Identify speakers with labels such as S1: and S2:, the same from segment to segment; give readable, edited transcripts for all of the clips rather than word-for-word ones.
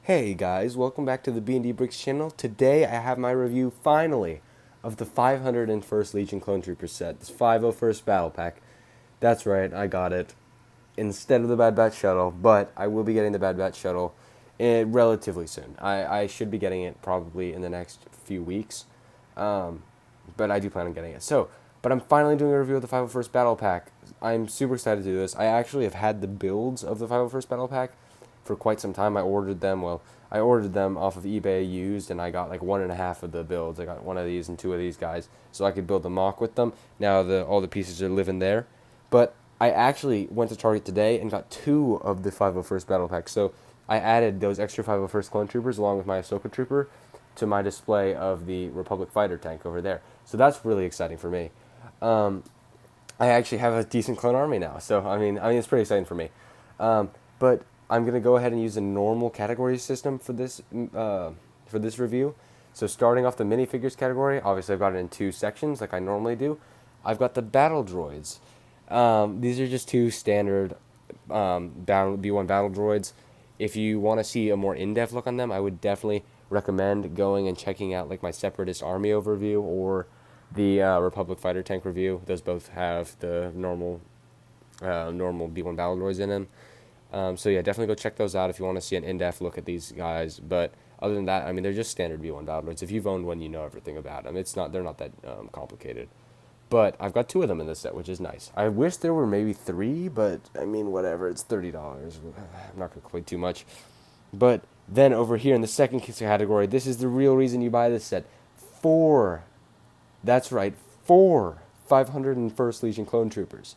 S1: Hey guys, welcome back to the B&D Bricks channel. Today I have my review, finally, of the 501st Legion Clone Trooper set, this 501st Battle Pack. That's right, I got it instead of the Bad Batch Shuttle, but I will be getting the Bad Batch Shuttle relatively soon. I should be getting it probably in the next few weeks, but I do plan on getting it. But I'm finally doing a review of the 501st Battle Pack. I'm super excited to do this. I actually have had the builds of the 501st Battle Pack for quite some time. I ordered them off of eBay used, and I got like one and a half of the builds. I got one of these and two of these guys, so I could build the mock with them. Now all the pieces are living there, but I actually went to Target today and got two of the 501st Battle Pack. So I added those extra 501st Clone Troopers along with my Ahsoka Trooper to my display of the Republic Fighter tank over there. So that's really exciting for me. I actually have a decent clone army now, so I mean it's pretty exciting for me. But I'm gonna go ahead and use a normal category system for this review. So starting off the minifigures category, obviously I've got it in two sections like I normally do. I've got the battle droids. These are just two standard B1 battle droids. If you want to see a more in-depth look on them, I would definitely recommend going and checking out like my Separatist Army overview or the Republic Fighter Tank review. Those both have the normal B1 battle droids in them. So yeah, definitely go check those out if you want to see an in-depth look at these guys. But other than that, I mean, they're just standard B1 battle droids. If you've owned one, you know everything about them. They're not that complicated. But I've got two of them in this set, which is nice. I wish there were maybe three, but I mean, whatever. It's $30. I'm not gonna complain too much. But then over here in the second category, this is the real reason you buy this set. Four. That's right, four 501st Legion Clone Troopers,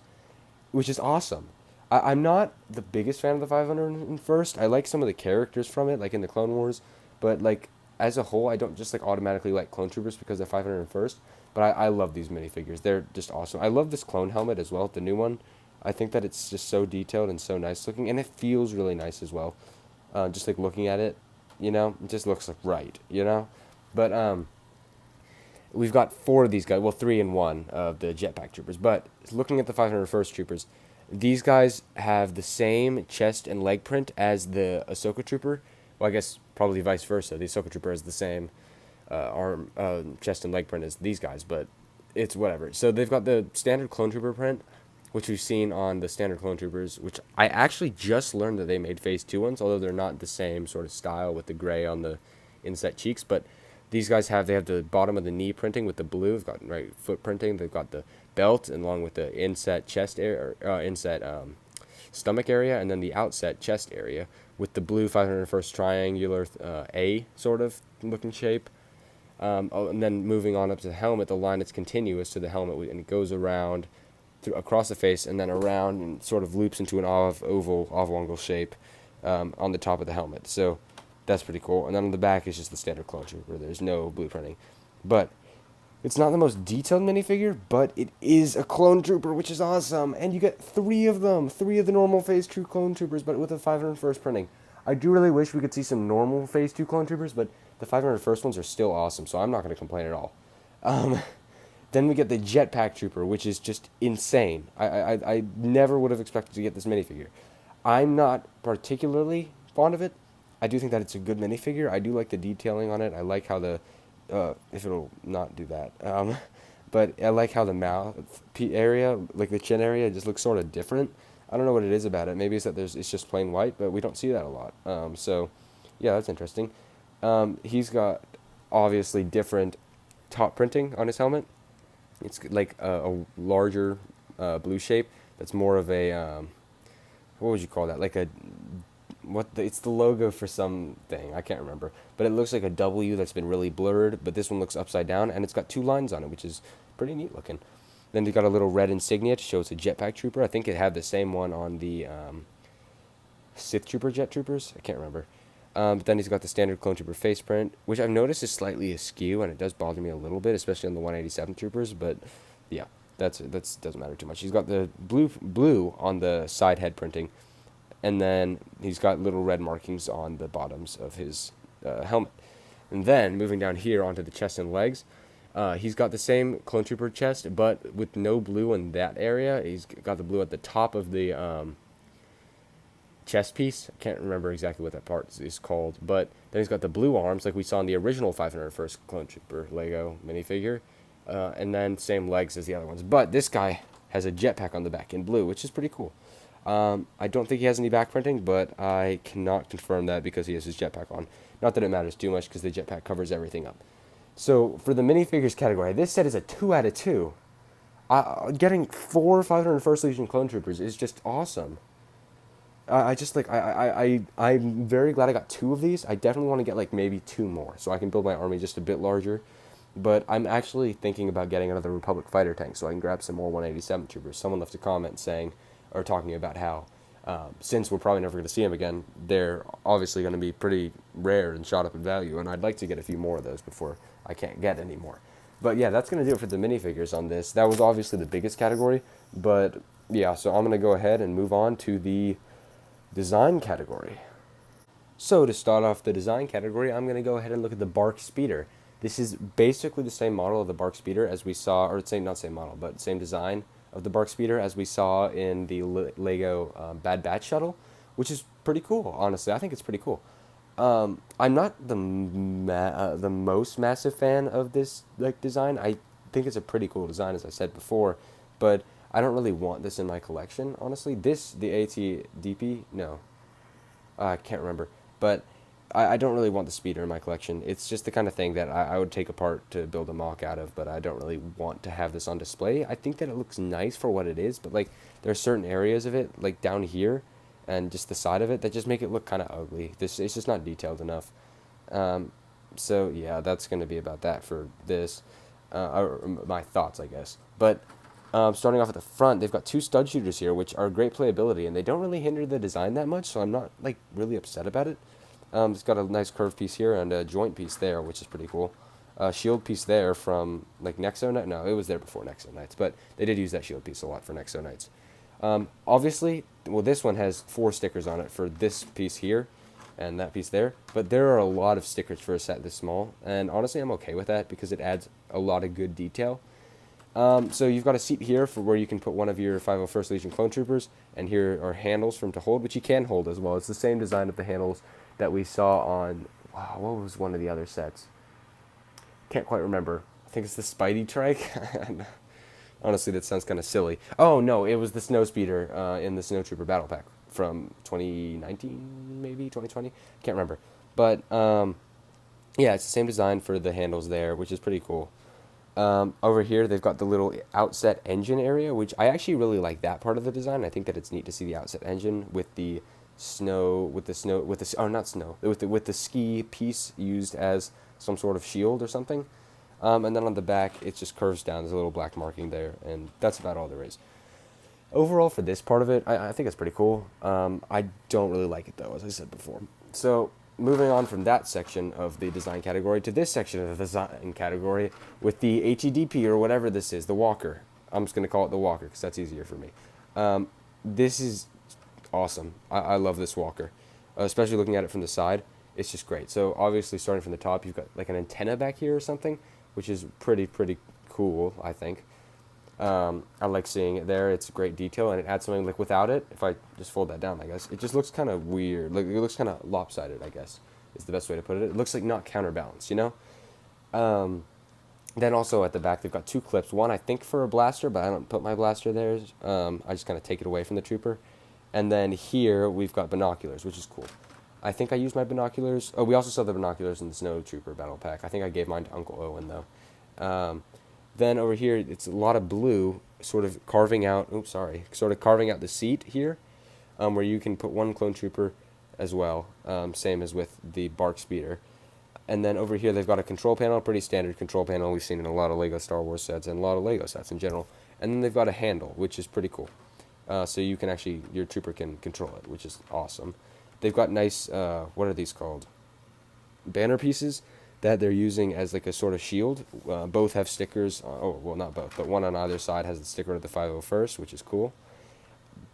S1: which is awesome. I'm not the biggest fan of the 501st. I like some of the characters from it, like in the Clone Wars, but like as a whole, I don't just like automatically like Clone Troopers because they're 501st. But I love these minifigures. They're just awesome. I love this clone helmet as well, the new one. I think that it's just so detailed and so nice looking, and it feels really nice as well. Just like looking at it, it just looks like right, But we've got four of these guys. Well, three and one of the jetpack troopers. But looking at the 501st troopers, these guys have the same chest and leg print as the Ahsoka trooper. Well, I guess probably vice versa. The Ahsoka trooper has the same arm, chest and leg print as these guys, but it's whatever. So they've got the standard clone trooper print, which we've seen on the standard clone troopers, which I actually just learned that they made phase 2 ones, although they're not the same sort of style with the gray on the inset cheeks. But these guys have the bottom of the knee printing with the blue. They've got right foot printing. They've got the belt, and along with the inset chest area, inset stomach area, and then the outset chest area with the blue 501st triangular A sort of looking shape. And then moving on up to the helmet, the line is continuous to the helmet, and it goes around across the face and then around and sort of loops into an oblong shape on the top of the helmet. So that's pretty cool. And then on the back is just the standard clone trooper. There's no blueprinting. But it's not the most detailed minifigure, but it is a clone trooper, which is awesome. And you get three of them, three of the normal phase 2 clone troopers, but with a 501st printing. I do really wish we could see some normal phase 2 clone troopers, but the 501st ones are still awesome, so I'm not going to complain at all. Then we get the jetpack trooper, which is just insane. I never would have expected to get this minifigure. I'm not particularly fond of it. I do think that it's a good minifigure. I do like the detailing on it. I like how if it'll not do that. But I like how the mouth area, like the chin area, just looks sort of different. I don't know what it is about it. Maybe it's that it's just plain white, but we don't see that a lot. So, yeah, that's interesting. He's got obviously different top printing on his helmet. It's like a larger blue shape. That's more of a what would you call that? Like it's the logo for something. I can't remember. But it looks like a W that's been really blurred, but this one looks upside down, and it's got two lines on it, which is pretty neat looking. Then they got a little red insignia to show it's a jetpack trooper. I think it had the same one on the Sith trooper jet troopers. I can't remember. But then he's got the standard clone trooper face print, which I've noticed is slightly askew, and it does bother me a little bit, especially on the 187 troopers. But yeah, that's doesn't matter too much. He's got the blue on the side head printing, and then he's got little red markings on the bottoms of his helmet. And then moving down here onto the chest and legs, he's got the same clone trooper chest, but with no blue in that area. He's got the blue at the top of the chest piece. I can't remember exactly what that part is called, but then he's got the blue arms like we saw in the original 501st Clone Trooper Lego minifigure, and then same legs as the other ones. But this guy has a jetpack on the back in blue, which is pretty cool. I don't think he has any back printing, but I cannot confirm that because he has his jetpack on. Not that it matters too much because the jetpack covers everything up. So for the minifigures category, this set is a 2 out of 2. Getting 4 501st Legion Clone Troopers is just awesome. I just like I'm very glad I got 2 of these. I definitely want to get like maybe 2 more so I can build my army just a bit larger. But I'm actually thinking about getting another Republic fighter tank so I can grab some more 187 troopers. Someone left a comment saying or talking about how since we're probably never going to see them again, they're obviously going to be pretty rare and shot up in value, and I'd like to get a few more of those before I can't get any more. But yeah, that's going to do it for the minifigures on this. That was obviously the biggest category, but yeah, so I'm going to go ahead and move on to the design category. So to start off the design category, I'm going to go ahead and look at the BARC Speeder. This is basically the same model of the BARC Speeder as we saw, or same, not same model, but same design of the BARC Speeder as we saw in the Lego Bad Batch shuttle, which is pretty cool, honestly. I think it's pretty cool. I'm not the most massive fan of this like design. I think it's a pretty cool design, as I said before, but I don't really want this in my collection, honestly. The AT-DP, no, I can't remember, but I don't really want the speeder in my collection. It's just the kind of thing that I would take apart to build a mock out of, but I don't really want to have this on display. I think that it looks nice for what it is, but like there are certain areas of it, like down here, and just the side of it, that just make it look kind of ugly. It's just not detailed enough. So yeah, that's going to be about that for this, or my thoughts, I guess. But starting off at the front, they've got 2 stud shooters here, which are great playability, and they don't really hinder the design that much, so I'm not like really upset about it. It's got a nice curved piece here and a joint piece there, which is pretty cool. Shield piece there from like Nexo Knights. No, it was there before Nexo Knights, but they did use that shield piece a lot for Nexo Knights. Obviously, well, this one has 4 stickers on it for this piece here and that piece there, but there are a lot of stickers for a set this small, and honestly, I'm okay with that because it adds a lot of good detail. So you've got a seat here for where you can put one of your 501st Legion Clone Troopers, and here are handles for them to hold, which you can hold as well. It's the same design of the handles that we saw on, wow, what was one of the other sets? Can't quite remember. I think it's the Spidey Trike. Honestly, that sounds kind of silly. Oh, no, it was the Snow Speeder in the Snow Trooper Battle Pack from 2019, maybe 2020. Can't remember. But yeah, it's the same design for the handles there, which is pretty cool. Over here, they've got the little outset engine area, which I actually really like that part of the design. I think that it's neat to see the outset engine with the with the ski piece used as some sort of shield or something. And then on the back, it just curves down. There's a little black marking there, and that's about all there is. Overall, for this part of it, I think it's pretty cool. I don't really like it, though, as I said before. So, moving on from that section of the design category to this section of the design category with the AT-DP or whatever this is, the Walker. I'm just going to call it the Walker because that's easier for me. This is awesome. I love this Walker, especially looking at it from the side. It's just great. So obviously starting from the top, you've got like an antenna back here or something, which is pretty cool, I think. I like seeing it there. It's great detail, and it adds something like without it. If I just fold that down, I guess it just looks kind of weird. Like it looks kind of lopsided, I guess is the best way to put it. It looks like not counterbalanced, you know. Then also at the back, they've got 2 clips. One I think for a blaster, but I don't put my blaster there. I just kind of take it away from the trooper. And then here we've got binoculars, which is cool. I think I used my binoculars. Oh, we also saw the binoculars in the Snow Trooper Battle Pack. I think I gave mine to Uncle Owen, though. Then over here, it's a lot of blue, sort of carving out the seat here, where you can put 1 Clone Trooper as well, same as with the BARC Speeder. And then over here, they've got a control panel, pretty standard control panel we've seen in a lot of LEGO Star Wars sets and a lot of LEGO sets in general. And then they've got a handle, which is pretty cool. So you can actually, your trooper can control it, which is awesome. They've got nice, what are these called? Banner pieces that they're using as like a sort of shield. Both have stickers. Oh, well, not both, but one on either side has the sticker of the 501st, which is cool.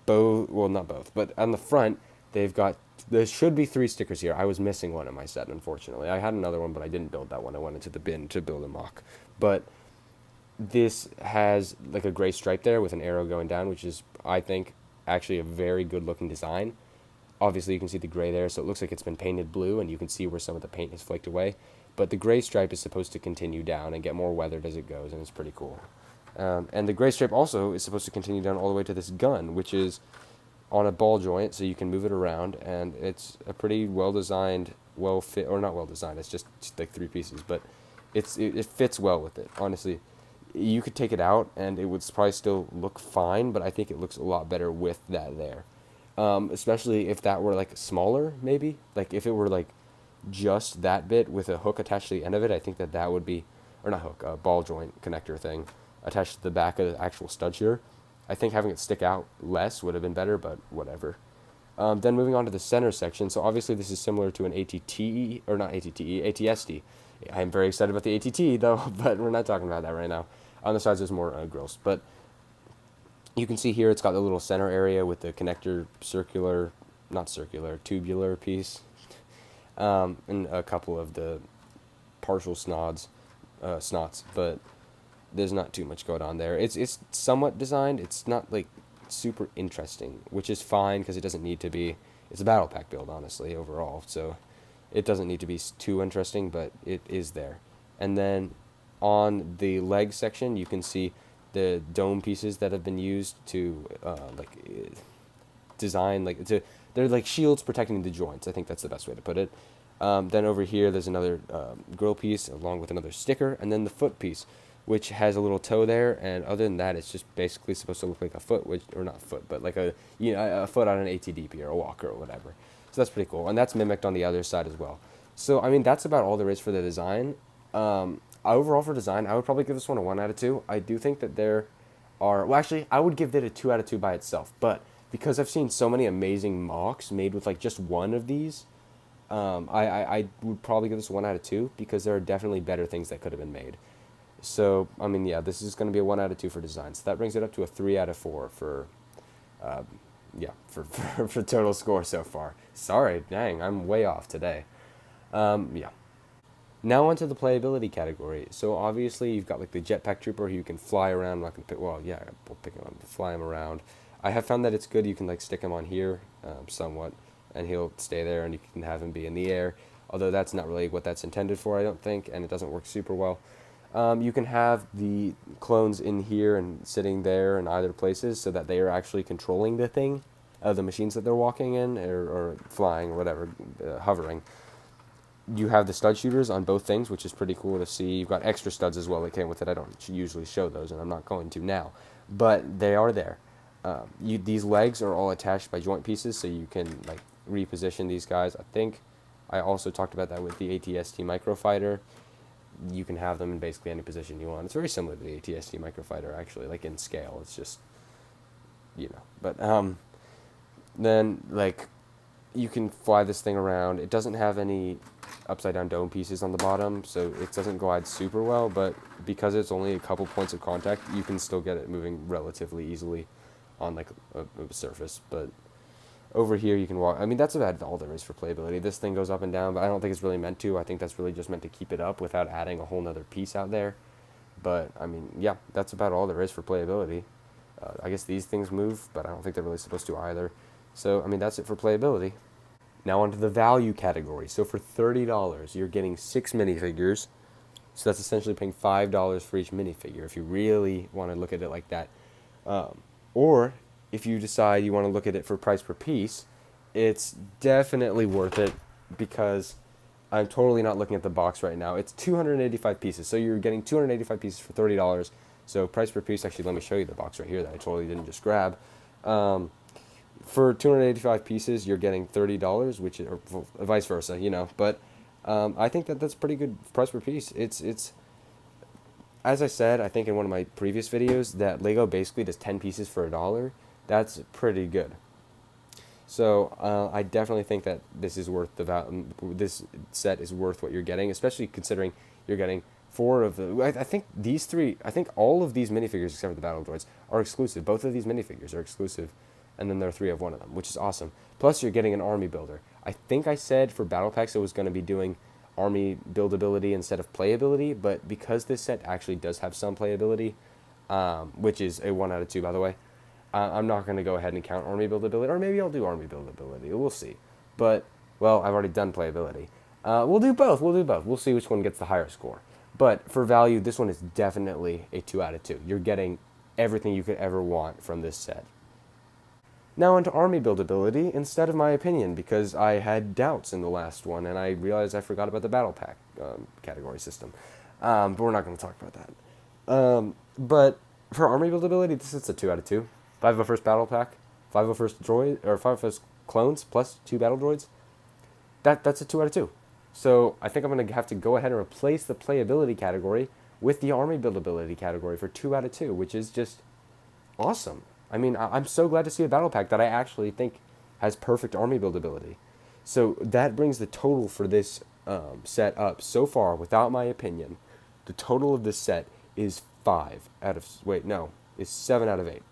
S1: Well, not both, but on the front, there should be 3 stickers here. I was missing one in my set, unfortunately. I had another one, but I didn't build that one. I went into the bin to build a mock. But this has like a gray stripe there with an arrow going down, which is, I think, actually a very good looking design. Obviously, you can see the gray there, so it looks like it's been painted blue, and you can see where some of the paint has flaked away. But the gray stripe is supposed to continue down and get more weathered as it goes, and it's pretty cool. And the gray stripe also is supposed to continue down all the way to this gun, which is on a ball joint, so you can move it around, and it's a pretty well designed, well fit, or not well designed. It's just like three pieces, but it fits well with it. Honestly, you could take it out, and it would probably still look fine, but I think it looks a lot better with that there. Especially if that were like smaller, maybe like if it were like just that bit with a hook attached to the end of it. I think that that would be, or not hook, a ball joint connector thing attached to the back of the actual stud shooter. I think having it stick out less would have been better, but whatever. Then moving on to the center section. So obviously this is similar to an ATTE, or not ATTE, ATSD. I'm very excited about the ATT though, but we're not talking about that right now. On the sides there's more grills, but you can see here it's got the little center area with the connector circular, not circular, tubular piece, and a couple of the partial snots, but there's not too much going on there. It's somewhat designed. It's not like super interesting, which is fine because it doesn't need to be. It's a battle pack build, honestly, overall. So it doesn't need to be too interesting, but it is there. And then on the leg section, you can see the dome pieces that have been used to design they're like shields protecting the joints. I think that's the best way to put it. Then over here, there's another grill piece along with another sticker, and then the foot piece, which has a little toe there, and other than that, it's just basically supposed to look like a foot, or not foot, but like a foot on an ATDP or a walker or whatever. So that's pretty cool, and that's mimicked on the other side as well. So I mean, that's about all there is for the design. Overall for design, I would probably give this one a 1 out of 2. I do think that there are, well, actually, I would give it a 2 out of 2 by itself, but because I've seen so many amazing mocks made with like just one of these, I would probably give this 1 out of 2 because there are definitely better things that could have been made. So, I mean, yeah, this is going to be a 1 out of 2 for design. So that brings it up to a 3 out of 4 for, for total score so far. Sorry, dang, I'm way off today. Yeah. Now onto the playability category. So obviously you've got like the Jetpack Trooper who you can fly around. I'm not gonna pick. Well, yeah, we'll pick him up, fly him around. I have found that it's good. You can like stick him on here, somewhat, and he'll stay there, and you can have him be in the air. Although that's not really what that's intended for, I don't think, and it doesn't work super well. You can have the clones in here and sitting there in either places, so that they are actually controlling the thing, the machines that they're walking in or flying or whatever, hovering. You have the stud shooters on both things, which is pretty cool to see. You've got extra studs as well that came with it. I don't usually show those, and I'm not going to now, but they are there. These legs are all attached by joint pieces, so you can like reposition these guys. I think I also talked about that with the ATST Microfighter. You can have them in basically any position you want. It's very similar to the ATST Microfighter, actually, like in scale. It's just, but then like you can fly this thing around. It doesn't have any upside down dome pieces on the bottom, so it doesn't glide super well, but because it's only a couple points of contact, you can still get it moving relatively easily on like a surface. But over here you can walk. I mean, that's about all there is for playability. This thing goes up and down, but I don't think it's really meant to. I think that's really just meant to keep it up without adding a whole nother piece out there. But I mean, yeah, that's about all there is for playability. I guess these things move, but I don't think they're really supposed to either. So I mean, that's it for playability. Now onto the value category. So for $30, you're getting 6 minifigures. So that's essentially paying $5 for each minifigure if you really want to look at it like that. Or if you decide you want to look at it for price per piece, it's definitely worth it because I'm totally not looking at the box right now. It's 285 pieces. So you're getting 285 pieces for $30. So price per piece, actually, let me show you the box right here that I totally didn't just grab. For 285 pieces, you're getting $30, which is, or vice versa, But I think that that's pretty good price per piece. It's as I said, I think in one of my previous videos, that Lego basically does 10 pieces for $1. That's pretty good. So I definitely think that this is worth this set is worth what you're getting, especially considering you're getting 4 of the. I think these 3. I think all of these minifigures, except for the battle droids, are exclusive. Both of these minifigures are exclusive. And then there are 3 of one of them, which is awesome. Plus, you're getting an army builder. I think I said for battle packs it was going to be doing army buildability instead of playability, but because this set actually does have some playability, which is a 1 out of 2, by the way, I'm not going to go ahead and count army buildability, or maybe I'll do army buildability. We'll see. But, well, I've already done playability. We'll do both. We'll do both. We'll see which one gets the higher score. But for value, this one is definitely a 2 out of 2. You're getting everything you could ever want from this set. Now into army buildability instead of my opinion, because I had doubts in the last one, and I realized I forgot about the battle pack category system. But we're not going to talk about that. But for army buildability, this is a 2 out of 2. 501st battle pack, 501st droid, or 501st clones plus 2 battle droids. That's a 2 out of 2. So I think I'm going to have to go ahead and replace the playability category with the army buildability category for 2 out of 2, which is just awesome. I mean, I'm so glad to see a battle pack that I actually think has perfect army buildability. So that brings the total for this set up so far, without my opinion. The total of this set is 7 out of 8,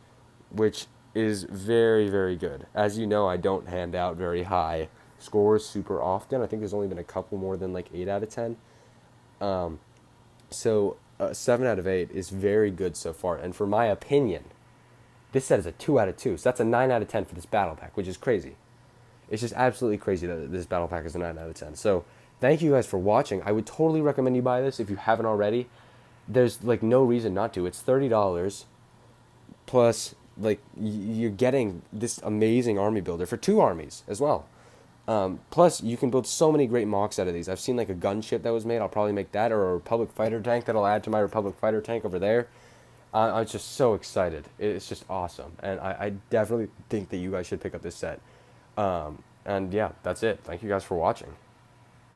S1: which is very, very good. As you know, I don't hand out very high scores super often. I think there's only been a couple more than like 8 out of 10. So 7 out of 8 is very good so far. And for my opinion, this set is a 2 out of 2. So that's a 9 out of 10 for this battle pack, which is crazy. It's just absolutely crazy that this battle pack is a 9 out of 10. So thank you guys for watching. I would totally recommend you buy this if you haven't already. There's like no reason not to. It's $30 plus like you're getting this amazing army builder for 2 armies as well. Plus, you can build so many great mocks out of these. I've seen like a gunship that was made. I'll probably make that, or a Republic fighter tank that I'll add to my Republic fighter tank over there. I'm just so excited. It's just awesome. And I definitely think that you guys should pick up this set. And yeah, that's it. Thank you guys for watching.